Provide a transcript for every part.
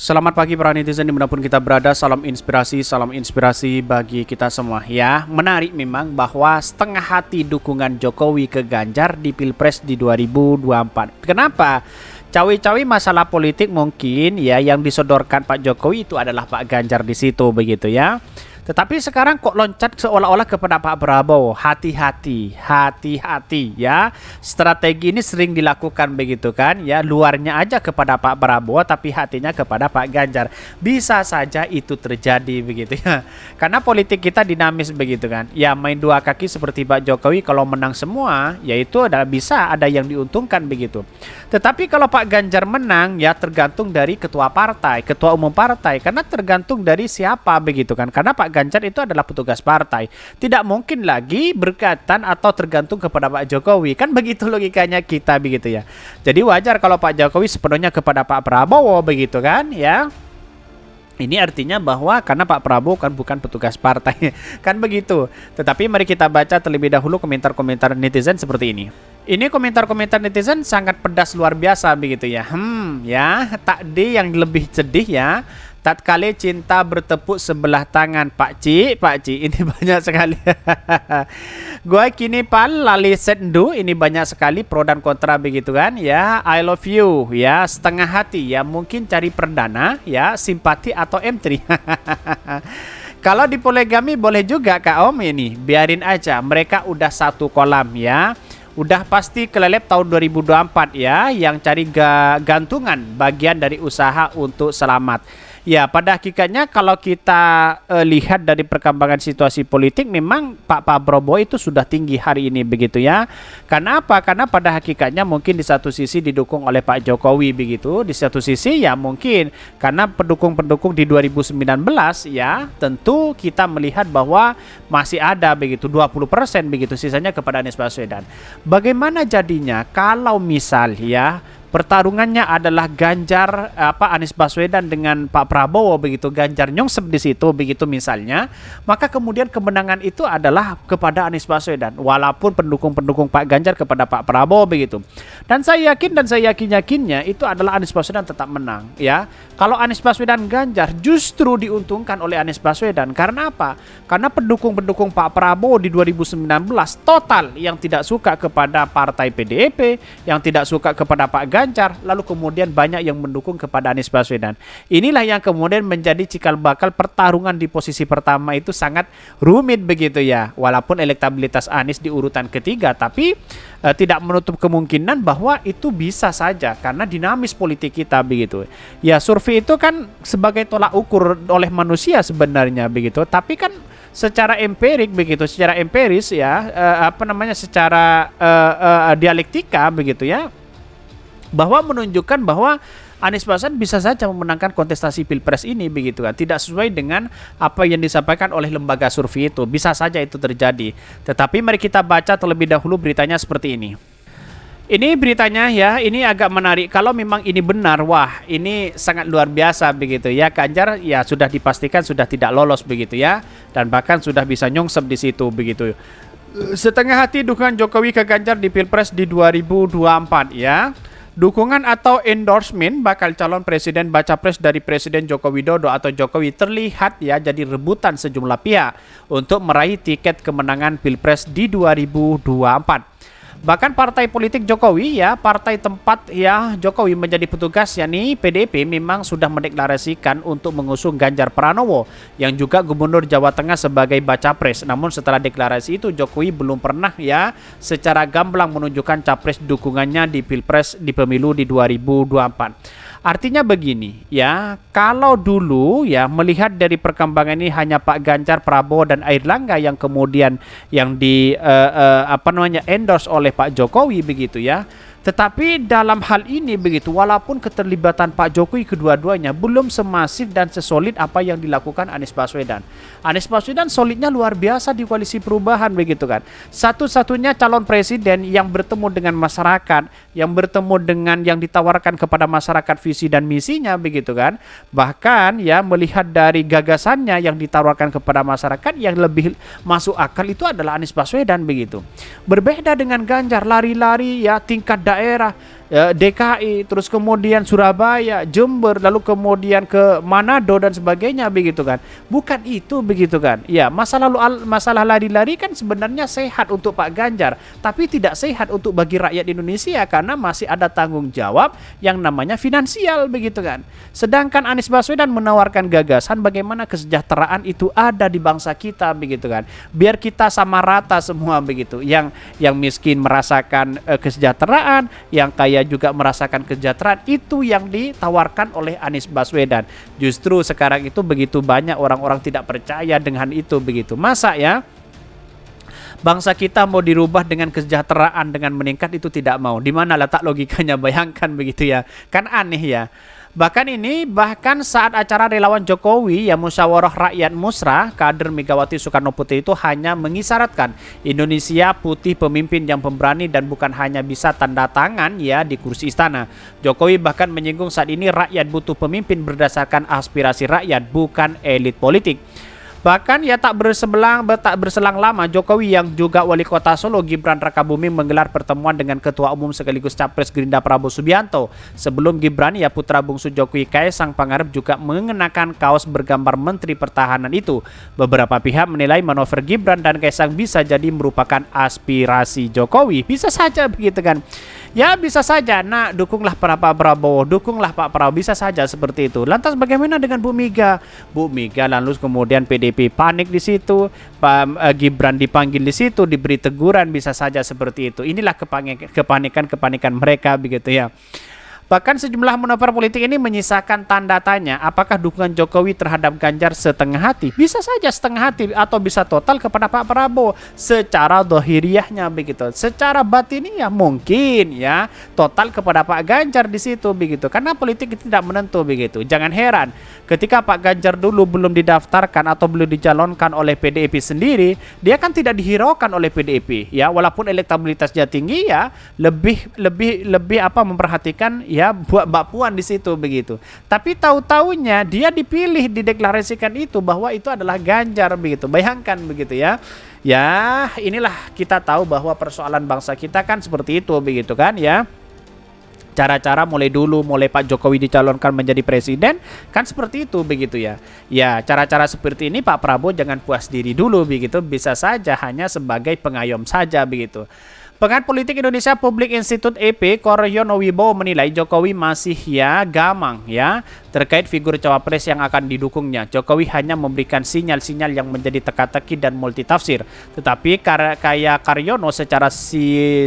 Selamat pagi para netizen dimanapun kita berada, salam inspirasi bagi kita semua ya. Menarik memang bahwa setengah hati dukungan Jokowi ke Ganjar di Pilpres di 2024. Kenapa? Cawe-cawe masalah politik mungkin ya yang disodorkan Pak Jokowi itu adalah Pak Ganjar di situ begitu ya. Tetapi sekarang kok loncat seolah-olah kepada Pak Prabowo. Hati-hati, hati-hati ya. Strategi ini sering dilakukan begitu kan ya. Luarnya aja kepada Pak Prabowo tapi hatinya kepada Pak Ganjar. Bisa saja itu terjadi begitu ya. Karena politik kita dinamis begitu kan. Ya main dua kaki seperti Pak Jokowi kalau menang semua, yaitu adalah bisa ada yang diuntungkan begitu. Tetapi kalau Pak Ganjar menang ya tergantung dari ketua partai, ketua umum partai. Karena tergantung dari siapa begitu kan. Karena Pak Ganjar itu adalah petugas partai. Tidak mungkin lagi berkaitan atau tergantung kepada Pak Jokowi. Kan begitu logikanya kita begitu ya. Jadi wajar kalau Pak Jokowi sepenuhnya kepada Pak Prabowo begitu kan ya. Ini artinya bahwa karena Pak Prabowo kan bukan petugas partai. Kan begitu. Tetapi mari kita baca terlebih dahulu komentar-komentar netizen seperti ini. Ini komentar-komentar netizen sangat pedas luar biasa begitu ya. Ya, takde yang lebih sedih ya. Tatkala cinta bertepuk sebelah tangan Pak Ci, ini banyak sekali. Gua kini pal lali sendu, ini banyak sekali pro dan kontra begitu kan ya. I love you ya, setengah hati ya, mungkin cari perdana ya, simpati atau M3. Kalau di poligami boleh juga Kak Om ini, biarin aja, mereka udah satu kolam ya. Udah pasti kelelep tahun 2024 ya, yang cari gantungan bagian dari usaha untuk selamat. Ya, pada hakikatnya kalau kita lihat dari perkembangan situasi politik, memang Pak Prabowo itu sudah tinggi hari ini begitu ya. Karena apa? Karena pada hakikatnya mungkin di satu sisi didukung oleh Pak Jokowi begitu, di satu sisi ya mungkin karena pendukung-pendukung di 2019 ya, tentu kita melihat bahwa masih ada begitu 20% begitu, sisanya kepada Anies Baswedan. Bagaimana jadinya kalau misal ya pertarungannya adalah Ganjar Anies Baswedan dengan Pak Prabowo begitu, Ganjar nyongsep di situ begitu misalnya, maka kemudian kemenangan itu adalah kepada Anies Baswedan walaupun pendukung-pendukung Pak Ganjar kepada Pak Prabowo begitu. Dan saya yakin dan saya yakinnya itu adalah Anies Baswedan tetap menang ya. Kalau Anies Baswedan Ganjar justru diuntungkan oleh Anies Baswedan. Karena apa? Karena pendukung-pendukung Pak Prabowo di 2019 total yang tidak suka kepada partai PDIP, yang tidak suka kepada Pak Ganjar, lalu kemudian banyak yang mendukung kepada Anies Baswedan. Inilah yang kemudian menjadi cikal bakal pertarungan di posisi pertama itu sangat rumit begitu ya. Walaupun elektabilitas Anies di urutan ketiga, tapi tidak menutup kemungkinan bahwa itu bisa saja karena dinamis politik kita begitu. Ya survei itu kan sebagai tolak ukur oleh manusia sebenarnya begitu. Tapi kan secara empirik begitu, secara empiris ya, secara dialektika begitu ya, bahwa menunjukkan bahwa Anies Baswedan bisa saja memenangkan kontestasi Pilpres ini begitu kan. Tidak sesuai dengan apa yang disampaikan oleh lembaga survei itu. Bisa saja itu terjadi. Tetapi mari kita baca terlebih dahulu beritanya seperti ini. Ini beritanya ya, ini agak menarik. Kalau memang ini benar, wah ini sangat luar biasa begitu ya. Ganjar ya sudah dipastikan sudah tidak lolos begitu ya. Dan bahkan sudah bisa nyongsep di situ begitu. Setengah hati dukungan Jokowi ke Ganjar di Pilpres di 2024 ya. Dukungan atau endorsement bakal calon presiden baca pres dari Presiden Joko Widodo atau Jokowi terlihat ya jadi rebutan sejumlah pihak untuk meraih tiket kemenangan Pilpres di 2024. Bahkan partai politik Jokowi ya, partai tempat ya Jokowi menjadi petugas yakni PDIP memang sudah mendeklarasikan untuk mengusung Ganjar Pranowo yang juga Gubernur Jawa Tengah sebagai baca pres. Namun setelah deklarasi itu Jokowi belum pernah ya secara gamblang menunjukkan capres dukungannya di Pilpres di pemilu di 2024. Artinya begini ya, kalau dulu ya melihat dari perkembangan ini hanya Pak Ganjar, Prabowo dan Airlangga yang kemudian yang di endorse oleh Pak Jokowi begitu ya. Tetapi dalam hal ini begitu, walaupun keterlibatan Pak Jokowi kedua-duanya belum semasif dan sesolid apa yang dilakukan Anies Baswedan. Anies Baswedan solidnya luar biasa di koalisi perubahan begitu kan. Satu-satunya calon presiden yang bertemu dengan masyarakat, yang bertemu dengan yang ditawarkan kepada masyarakat visi dan misinya begitu kan. Bahkan ya melihat dari gagasannya yang ditawarkan kepada masyarakat yang lebih masuk akal itu adalah Anies Baswedan begitu. Berbeda dengan Ganjar, lari-lari ya tingkat daerah DKI, terus kemudian Surabaya, Jember, lalu kemudian ke Manado dan sebagainya begitu kan. Bukan itu begitu kan. Ya, masalah lari-lari kan sebenarnya sehat untuk Pak Ganjar, tapi tidak sehat untuk bagi rakyat Indonesia karena masih ada tanggung jawab yang namanya finansial begitu kan. Sedangkan Anies Baswedan menawarkan gagasan bagaimana kesejahteraan itu ada di bangsa kita begitu kan. Biar kita sama rata semua begitu. Yang miskin merasakan kesejahteraan, yang kaya juga merasakan kesejahteraan, itu yang ditawarkan oleh Anies Baswedan. Justru sekarang itu begitu banyak orang-orang tidak percaya dengan itu begitu. Masa ya bangsa kita mau dirubah dengan kesejahteraan dengan meningkat, itu tidak mau. Di mana letak logikanya, bayangkan begitu ya. Kan aneh ya. Bahkan saat acara relawan Jokowi yang musyawarah rakyat musrah, kader Megawati Soekarno Putri itu hanya mengisyaratkan Indonesia putih pemimpin yang pemberani dan bukan hanya bisa tanda tangan ya di kursi istana. Jokowi bahkan menyinggung saat ini rakyat butuh pemimpin berdasarkan aspirasi rakyat, bukan elit politik. Bahkan ya tak berselang lama Jokowi yang juga wali kota Solo Gibran Rakabuming menggelar pertemuan dengan Ketua Umum sekaligus Capres Gerindra Prabowo Subianto. Sebelum Gibran ya putra bungsu Jokowi Kaisang Pangarep juga mengenakan kaos bergambar Menteri Pertahanan itu. Beberapa pihak menilai manuver Gibran dan Kaisang bisa jadi merupakan aspirasi Jokowi. Bisa saja begitu kan. Ya bisa saja, nah dukunglah Pak Prabowo, dukunglah Pak Prabowo, bisa saja seperti itu. Lantas bagaimana dengan Bu Mega? Bu Mega lalu kemudian PDP panik di situ, Pak Gibran dipanggil di situ, diberi teguran, bisa saja seperti itu. Inilah kepanikan mereka begitu ya. Bahkan sejumlah manuver politik ini menyisakan tanda tanya, apakah dukungan Jokowi terhadap Ganjar setengah hati? Bisa saja setengah hati atau bisa total kepada Pak Prabowo secara dohiriahnya begitu. Secara batiniah mungkin ya total kepada Pak Ganjar di situ begitu. Karena politik itu tidak menentu begitu. Jangan heran ketika Pak Ganjar dulu belum didaftarkan atau belum dicalonkan oleh PDIP sendiri, dia kan tidak dihiraukan oleh PDIP ya, walaupun elektabilitasnya tinggi ya, lebih memperhatikan ya buat Mbak Puan di situ begitu. Tapi tahu-taunya dia dipilih, dideklarasikan itu bahwa itu adalah Ganjar begitu. Bayangkan begitu ya. Ya, inilah kita tahu bahwa persoalan bangsa kita kan seperti itu begitu kan ya. Cara-cara mulai Pak Jokowi dicalonkan menjadi presiden kan seperti itu begitu ya. Ya, cara-cara seperti ini Pak Prabowo jangan puas diri dulu begitu, bisa saja hanya sebagai pengayom saja begitu. Pengamat Politik Indonesia Public Institute EP Koryono Wibowo menilai Jokowi masih ya gamang ya terkait figur cawapres yang akan didukungnya. Jokowi hanya memberikan sinyal-sinyal yang menjadi teka-teki dan multitafsir. Tetapi kayak Karyono secara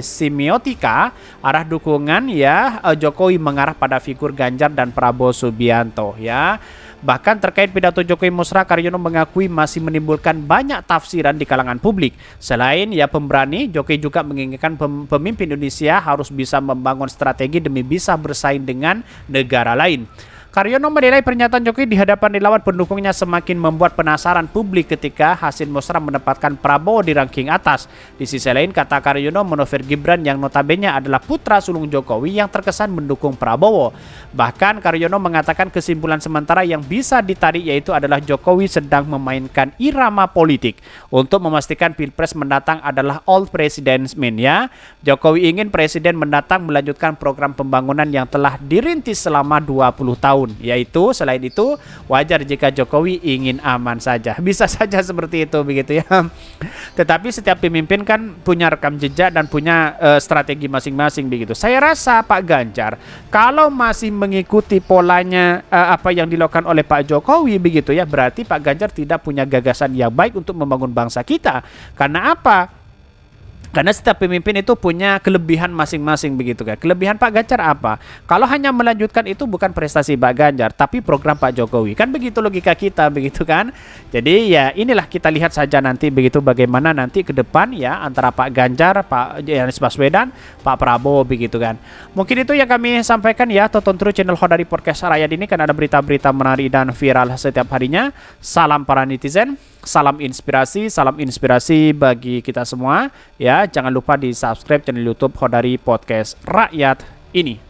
semiotika arah dukungan ya Jokowi mengarah pada figur Ganjar dan Prabowo Subianto ya. Bahkan terkait pidato Jokowi Musra, Karyono mengakui masih menimbulkan banyak tafsiran di kalangan publik. Selain ya pemberani, Jokowi juga menginginkan pemimpin Indonesia harus bisa membangun strategi demi bisa bersaing dengan negara lain. Karyono menilai pernyataan Jokowi di hadapan relawan pendukungnya semakin membuat penasaran publik ketika hasil musrah menempatkan Prabowo di ranking atas. Di sisi lain, kata Karyono, manuver Gibran yang notabene adalah putra sulung Jokowi yang terkesan mendukung Prabowo. Bahkan Karyono mengatakan kesimpulan sementara yang bisa ditarik yaitu adalah Jokowi sedang memainkan irama politik untuk memastikan Pilpres mendatang adalah all president's man ya. Jokowi ingin presiden mendatang melanjutkan program pembangunan yang telah dirintis selama 20 tahun. Yaitu selain itu wajar jika Jokowi ingin aman saja. Bisa saja seperti itu begitu ya. Tetapi setiap pemimpin kan punya rekam jejak dan punya strategi masing-masing begitu. Saya rasa Pak Ganjar kalau masih mengikuti polanya apa yang dilakukan oleh Pak Jokowi begitu ya, berarti Pak Ganjar tidak punya gagasan yang baik untuk membangun bangsa kita. Karena apa? Karena setiap pemimpin itu punya kelebihan masing-masing begitu kan. Kelebihan Pak Ganjar apa? Kalau hanya melanjutkan itu bukan prestasi Pak Ganjar, tapi program Pak Jokowi. Kan begitu logika kita begitu kan. Jadi ya inilah kita lihat saja nanti begitu bagaimana nanti ke depan ya antara Pak Ganjar, Pak Anies Baswedan, Pak Prabowo begitu kan. Mungkin itu yang kami sampaikan ya. Tonton terus channel Khodari Podcast Rakyat ini kan ada berita-berita menarik dan viral setiap harinya. Salam para netizen. Salam inspirasi bagi kita semua ya. Jangan lupa di subscribe channel YouTube Khodari Podcast Rakyat ini.